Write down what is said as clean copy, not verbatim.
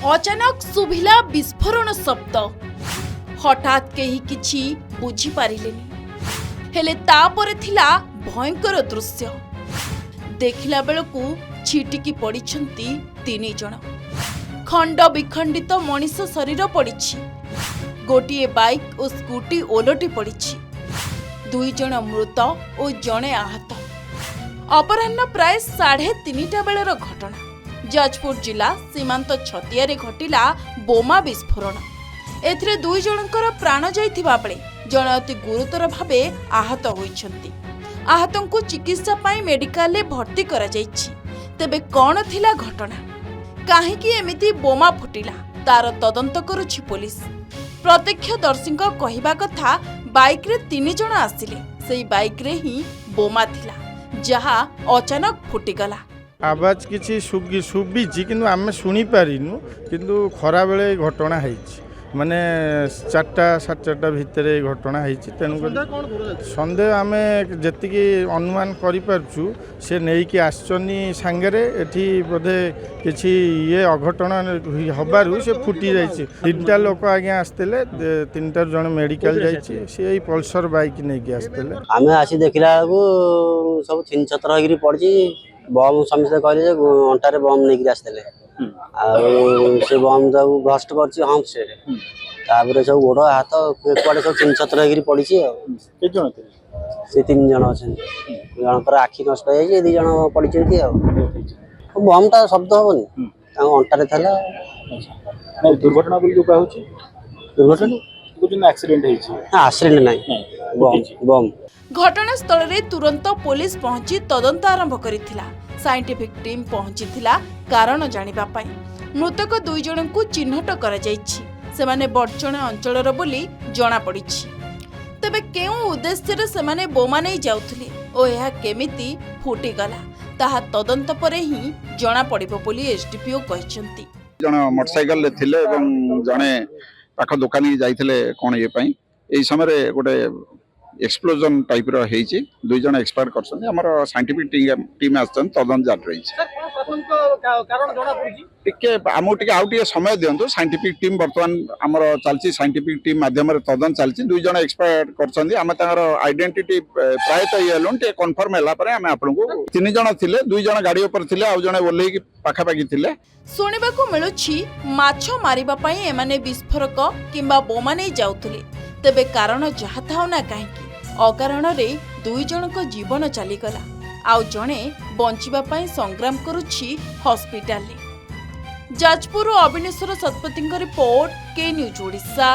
अचानक शुभिला विस्फोरण शब्द। हठात कहीं किछि बुझी पारिलेनी, हेले तापरे थिला भयंकर दृश्य। देखिला बेलकु छिटिकी पड़िछंती 3 जण। खंड विखंडित मनीष शरीर पड़िछि। गोटिए बाइक और स्कूटी ओलटी पड़िछि। 2 जण मृत और जणे आहत। अपराह्न प्राय 3:30 बेलर घटना। जाजपुर जिला सीमांत छतिया घटिला बोमा विस्फोरण। एथिरे 2 जनकर प्राण जाइथिबा बेले जणे अति गुरुतर भावे आहत होइछंती। आहतंकु चिकित्सा पाई मेडिकल ले भर्ती करा जाइछि। तेबे कोन थिला घटना, काहेकि एमिति बोमा फुटिला तार तदंत करुछि पुलिस। प्रत्यक्षदर्शीक कहिबा कथा बाइक रे 3 जण आसिले, सेही बाइक रे ही बोमा थिला जहा अचानक फुटिगला। आवाज किसी शुभी कि आम शुणी पारिनु किंतु खरा बेले घटना होइछि। माने 4टा 4:30 भितर घटना होइछि। तेणु सन्देह आम जी अनुमान करूँ से नहीं आसनी सांगे एठी बोधे किसी ये अघटन हबारू से फुटी जाइए। 3टा लोक आज्ञा आसते 3टा जन मेडिकल जाइए। सी पल्सर बाइक नहीं आसते आम आसी देखला सब 3 छतर होगी पड़ी। बम समस्ते कहले अंटारे बम नहीं आसते से बम सब भस्ट कर सब गोड़ हाथ कुआड़े सब 3 छतर होगी पड़ी। से 3 जन अच्छे जनकर आखि नष्ट हो 2 जन पड़ी। बम टा शब्द हेनी अंटारे था। दुर्घटना दुर्घटना एक्सीडेंट नहीं बम। घटनास्थल रे तुरंत पुलिस पहुंची तदंत आरंभ करिथिला। साइंटिफिक टीम पहुंचीथिला कारण जानिबा पई। मृतक 2 जनकु चिन्हट करा जाइछि। सेमाने बडचणे अंचलर बोली जणा पड़िछि। तबे केउ उद्देश्य रे सेमाने बोमा नै जाउथले ओ एहा केमिति फुटी गला ताहा तदंत परे ही जणा पड़िबो बोली एसडीपीओ कहिसंती। जण मोटरसाइकल ले थिले एवं जणे पाख दुकानी जाइथिले कोन ये पई। एई समय रे गोटे एक्सप्लोजन टाइप रो हेछि। 2 जण एक्सपर्ट करछन। हमर साइंटिफिक टीम आछन तदन जाट रही छै। कारण जणा पड़छि टिके आमो टिके आउ टिके समय दियंतु। साइंटिफिक टीम वर्तमान हमर चालछि। साइंटिफिक टीम माध्यम रे तदन चालछि। 2 जण एक्सपर्ट करछन। हम तार आइडेंटिटी प्रायत येलोन टे कंफर्म होला परे हम आपनको 3 जण थिले। 2 जण गाड़ी ऊपर थिले आ जण ओल्लै की पाखा पाखी थिले। सुनिबाकू मिलुछि माछ मारिबा पई एमाने विस्फोरक किंबा बोमा नै जाउथले। तेबे कारण जहा थाउ ना काहेकि अकारण रे 2 जनक जीवन चलीगला। आउ जणे बंचिबा पई संग्राम करुछि हॉस्पिटल ले। जाजपुर अविनेश्वर शतपथी रिपोर्ट, के न्यूज ओडिशा।